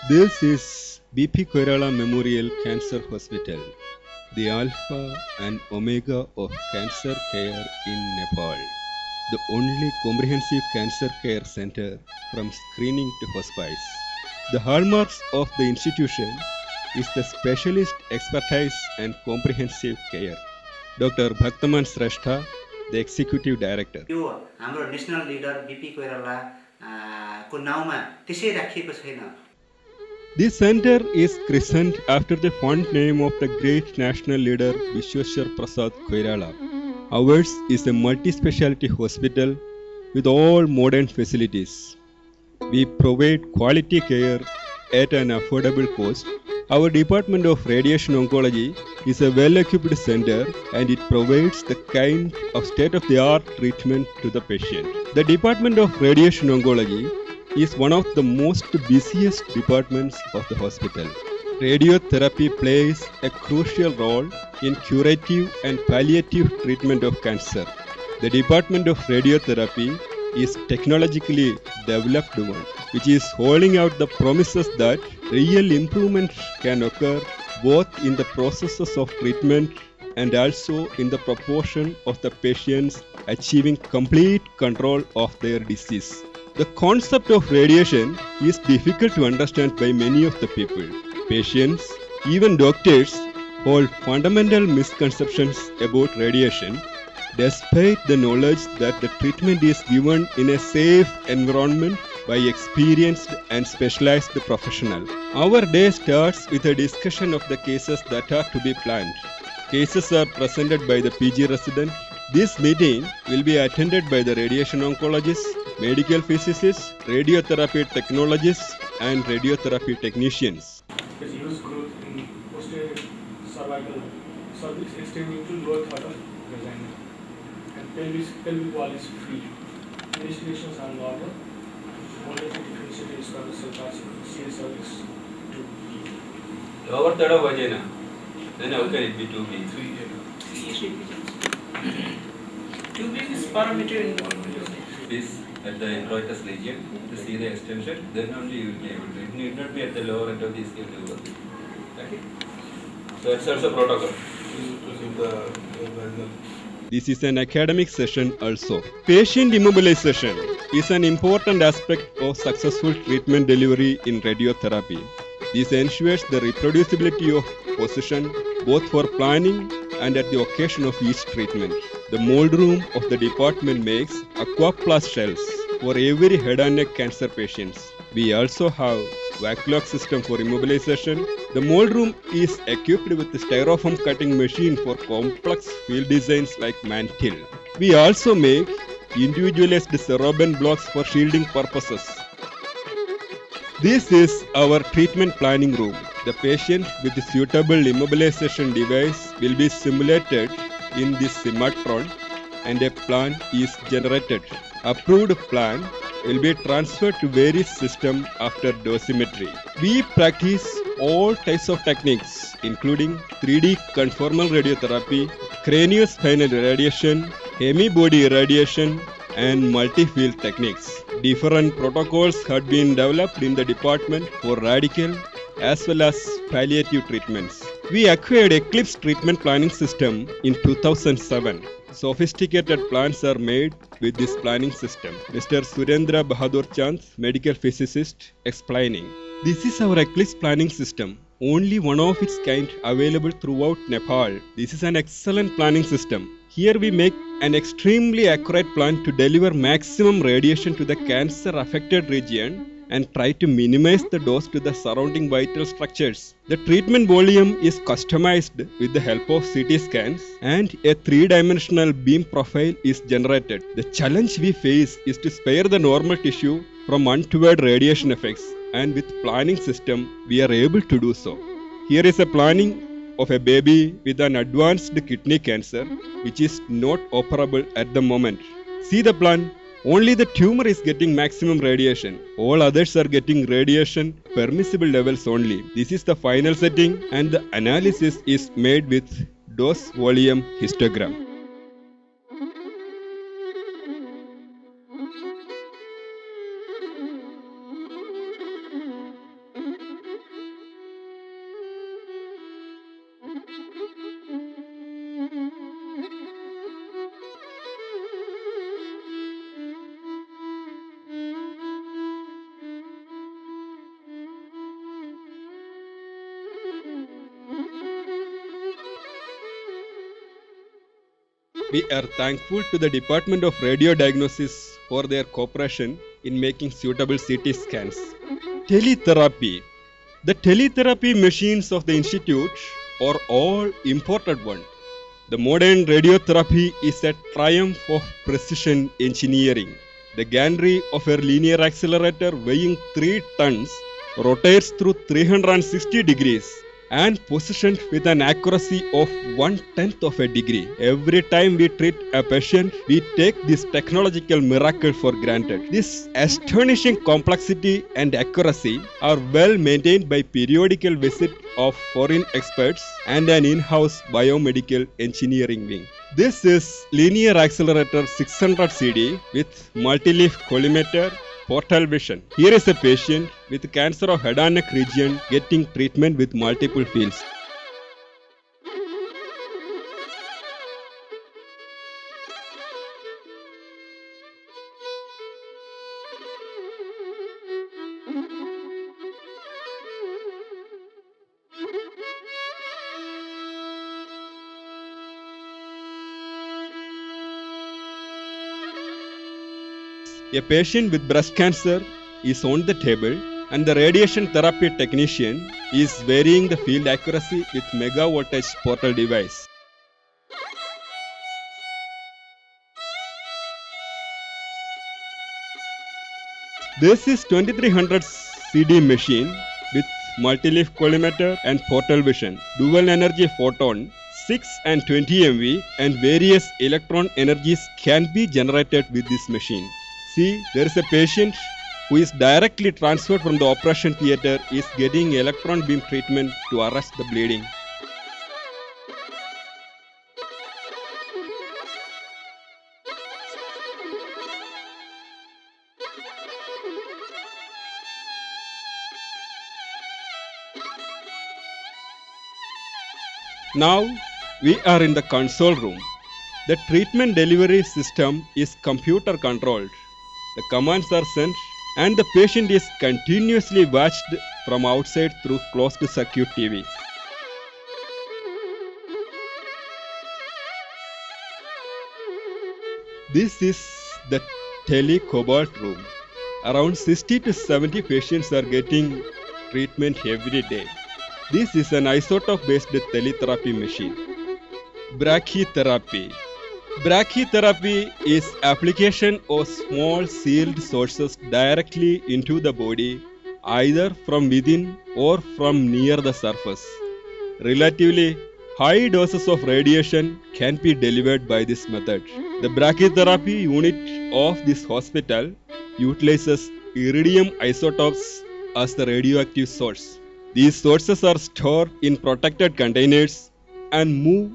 This is BP Koirala Memorial Cancer Hospital, the alpha and omega of cancer care in Nepal, the only comprehensive cancer care center from screening to hospice. The hallmarks of the institution is the specialist expertise and comprehensive care. Dr. Bhaktaman Srestha, the Executive Director. यो हाम्रो national leader BP Koirala को नाउँमा त्यसै राखिएको छैन। This center is christened after the fond name of the great national leader Vishweshwar Prasad Koirala. Ours is a multi-specialty hospital with all modern facilities. We provide quality care at an affordable cost. Our Department of Radiation Oncology is a well-equipped center and it provides the kind of state-of-the-art treatment to the patient. The Department of Radiation Oncology is one of the most busiest departments of the hospital. Radiotherapy plays a crucial role in curative and palliative treatment of cancer. The Department of Radiotherapy is technologically developed one, which is holding out the promises that real improvements can occur both in the processes of treatment and also in the proportion of the patients achieving complete control of their disease. The concept of radiation is difficult to understand by many of the people. Patients, even doctors, hold fundamental misconceptions about radiation despite the knowledge that the treatment is given in a safe environment by experienced and specialized professional. Our day starts with a discussion of the cases that are to be planned. Cases are presented by the PG resident. This meeting will be attended by the radiation oncologists, medical physicists, radiotherapy technologists, and radiotherapy technicians. There's huge growth in posterior cervical cervix extending to lower third of vagina, and pelvic wall is free. Investigations are normal. Only the differentiated is cell carcinoma, CA cervix 2B. Lower third of vagina, then how can it be 2B? 3A. 2B is parameter in This at the introitus region to see the extension, then only you will be able to. It need not be at the lower end of the scale to work. Okay. So it's also protocol. This is an academic session also. Patient immobilization is an important aspect of successful treatment delivery in radiotherapy. This ensures the reproducibility of position both for planning and at the occasion of each treatment. The mold room of the department makes aquaplast shells for every head and neck cancer patients. We also have vac-lock system for immobilization. The mold room is equipped with a styrofoam cutting machine for complex field designs like mantle. We also make individualized cerebral blocks for shielding purposes. This is our treatment planning room. The patient with a suitable immobilization device will be simulated in this Simatron and a plan is generated. Approved plan will be transferred to various systems after dosimetry. We practice all types of techniques including 3D conformal radiotherapy, craniospinal irradiation, hemibody irradiation, and multi-field techniques. Different protocols had been developed in the department for radical as well as palliative treatments. We acquired Eclipse treatment planning system in 2007. Sophisticated plans are made with this planning system. Mr. Surendra Bahadur Chand, medical physicist, explaining. This is our Eclipse planning system, only one of its kind available throughout Nepal. This is an excellent planning system. Here we make an extremely accurate plan to deliver maximum radiation to the cancer affected region and try to minimize the dose to the surrounding vital structures. The treatment volume is customized with the help of CT scans and a three-dimensional beam profile is generated. The challenge we face is to spare the normal tissue from untoward radiation effects, and with planning system we are able to do so. Here is a planning of a baby with an advanced kidney cancer which is not operable at the moment. See the plan. Only the tumor is getting maximum radiation. All others are getting radiation permissible levels only. This is the final setting and the analysis is made with dose volume histogram. We are thankful to the Department of Radio Diagnosis for their cooperation in making suitable CT scans. Teletherapy. The teletherapy machines of the institute are all imported ones. The modern radiotherapy is a triumph of precision engineering. The gantry of a linear accelerator weighing 3 tons rotates through 360 degrees and positioned with an accuracy of 1/10 of a degree. Every time we treat a patient, we take this technological miracle for granted. This astonishing complexity and accuracy are well maintained by periodical visit of foreign experts and an in-house biomedical engineering wing. This is linear accelerator 600 CD with multi-leaf collimator, portal vision. Here is a patient with cancer of head and neck region getting treatment with multiple fields. A patient with breast cancer is on the table and the radiation therapy technician is varying the field accuracy with mega voltage portal device. This is 2300 CD machine with multi-leaf collimator and portal vision, dual energy photon, 6 and 20 MV and various electron energies can be generated with this machine. See, there is a patient who is directly transferred from the operation theater is getting electron beam treatment to arrest the bleeding. Now we are in the console room. The treatment delivery system is computer controlled. The commands are sent and the patient is continuously watched from outside through closed circuit TV. This is the telecobalt room. Around 60 to 70 patients are getting treatment every day. This is an isotope-based teletherapy machine. Brachytherapy. Brachytherapy is application of small sealed sources directly into the body, either from within or from near the surface. Relatively high doses of radiation can be delivered by this method. The brachytherapy unit of this hospital utilizes iridium isotopes as the radioactive source. These sources are stored in protected containers and move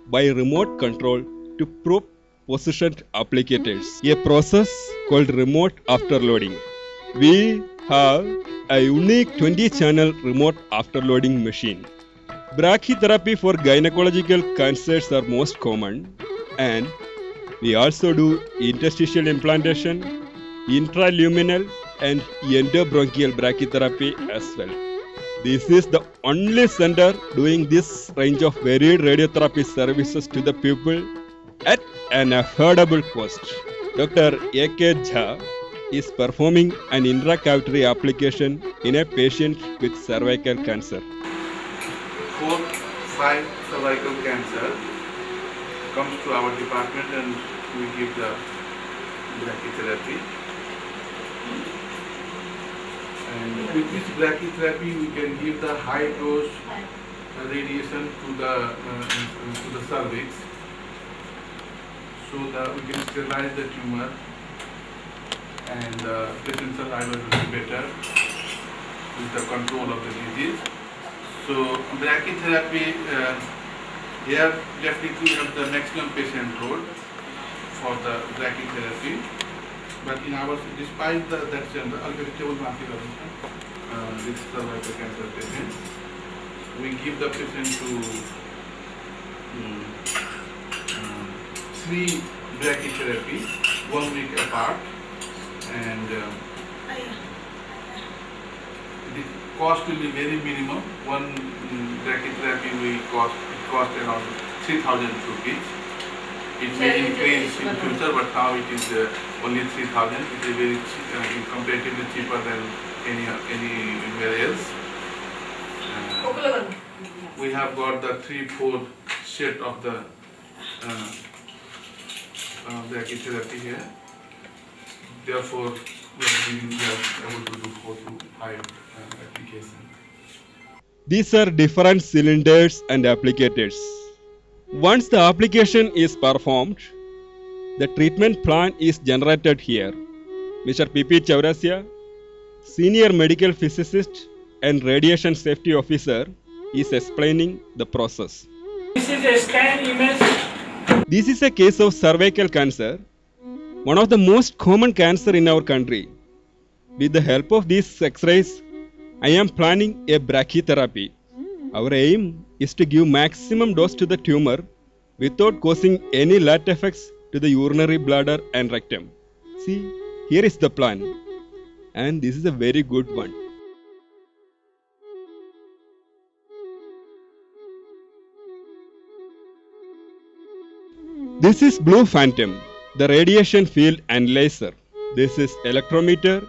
by remote control to probe positioned applicators, a process called remote afterloading. We have a unique 20-channel remote afterloading machine. Brachytherapy for gynecological cancers are most common, and we also do interstitial implantation, intraluminal and endobronchial brachytherapy as well. This is the only center doing this range of varied radiotherapy services to the people at an affordable cost. Dr. A.K. Jha is performing an intracavitary application in a patient with cervical cancer. 4, 5 cervical cancer comes to our department and we give the brachytherapy. And with this brachytherapy we can give the high dose radiation to the cervix, so that we can sterilize the tumor and the patient survival will be better with the control of the disease. So brachytherapy, here definitely we have the maximum patient load for the brachytherapy. But in our, despite that unpredictable this cervical cancer patient, we give the patient to 3 brachytherapy 1 week apart, and the cost will be very minimum. One brachytherapy it cost around 3,000 rupees, It may increase in future, but now it is only 3,000. It is very comparatively cheaper than anywhere else. We have got the 3-4 set of the brachytherapy here. Therefore, we are able to do 4 to 5 applications. These are different cylinders and applicators. Once the application is performed, the treatment plan is generated here. Mr. P.P. Chaurasia, Senior Medical Physicist and Radiation Safety Officer, is explaining the process. This is a scan image. This is a case of cervical cancer, one of the most common cancer in our country. With the help of these X-rays, I am planning a brachytherapy. Our aim is to give maximum dose to the tumor without causing any lat effects to the urinary bladder and rectum. See, here is the plan, and this is a very good one. This is Blue Phantom, the radiation field analyzer. This is electrometer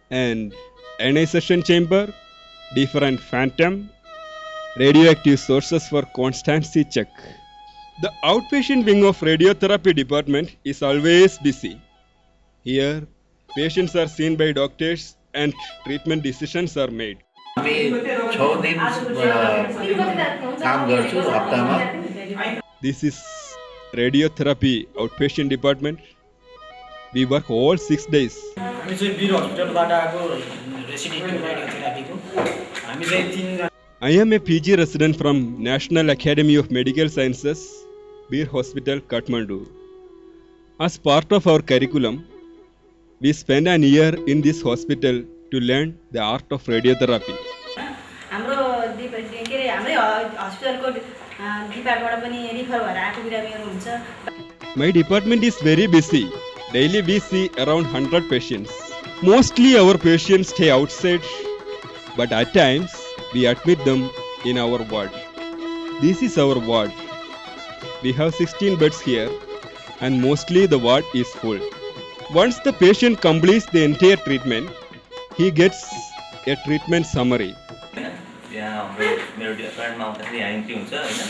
and ionization chamber, different phantom, radioactive sources for constancy check. The outpatient wing of radiotherapy department is always busy. Here, patients are seen by doctors and treatment decisions are made. हामी 6 दिन काम गर्छु हप्तामा. This is radiotherapy outpatient department. We work all 6 days. हामी चाहिँ वीर हस्पिटलबाट आएको resident रेडियोथेरापीको हामी चाहिँ 3 जना. I am a PG resident from National Academy of Medical Sciences, Bir Hospital, Kathmandu. As part of our curriculum, we spend an year in this hospital to learn the art of radiotherapy. हाम्रो हाम्रै हस्पिटलको डिपार्टमेन्टबाट पनि refer भएर आएको बिरामीहरू हुन्छ. My department is very busy. Daily we see around 100 patients. Mostly our patients stay outside, but at times we admit them in our ward. This is our ward. We have 16 beds here and mostly the ward is full. Once the patient completes the entire treatment, he gets a treatment summary. यहाँ हाम्रो मेरो डिपार्टमेन्टमा आउँदाखेरि यहाँ entry हुन्छ हैन,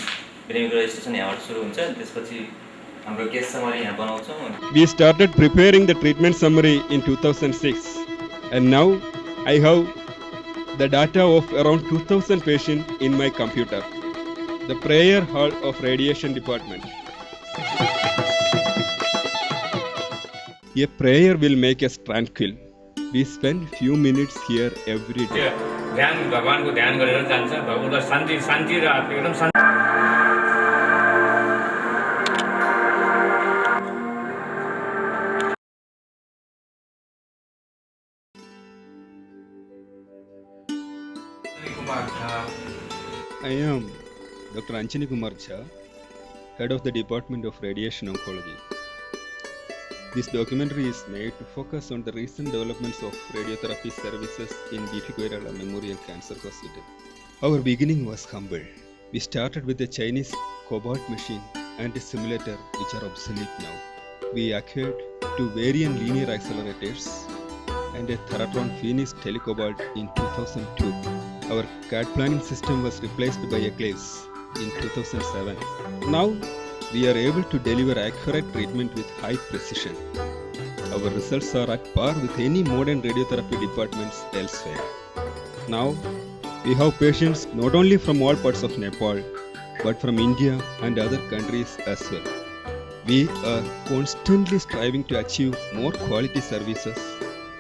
बिरामीको registration यहाँबाट सुरु हुन्छ, त्यसपछि हाम्रो केस समरी यहाँ बनाउँछौँ. We started preparing the treatment summary in 2006 and now I have the data of around 2000 patients in my computer. The prayer hall of radiation department. A prayer will make us tranquil. We spend few minutes here every day. ध्यान भगवानको ध्यान गरेर जान्छ, भगवानलाई शान्ति शान्ति र एकदम शान्ति. I am Dr. Anjani Kumar Jha, head of the Department of Radiation Oncology. This documentary is made to focus on the recent developments of radiotherapy services in BP Koirala Memorial Cancer Hospital. Our beginning was humble. We started with a Chinese cobalt machine and a simulator which are obsolete now. We acquired 2 variant linear accelerators and a Theratron Phoenix Telecobalt in 2002. Our CAD planning system was replaced by Eclipse in 2007. Now, we are able to deliver accurate treatment with high precision. Our results are at par with any modern radiotherapy departments elsewhere. Now, we have patients not only from all parts of Nepal, but from India and other countries as well. We are constantly striving to achieve more quality services,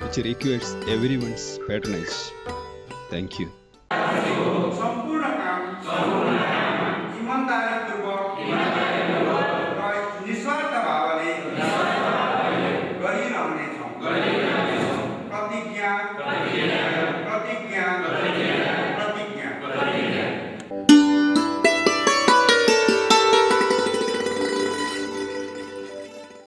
which requires everyone's patronage. Thank you. सम्पूर्ण काम इमानदारीपूर्वक र निस्वार्थ भावले गरिरहनेछौँ। प्रतिज्ञा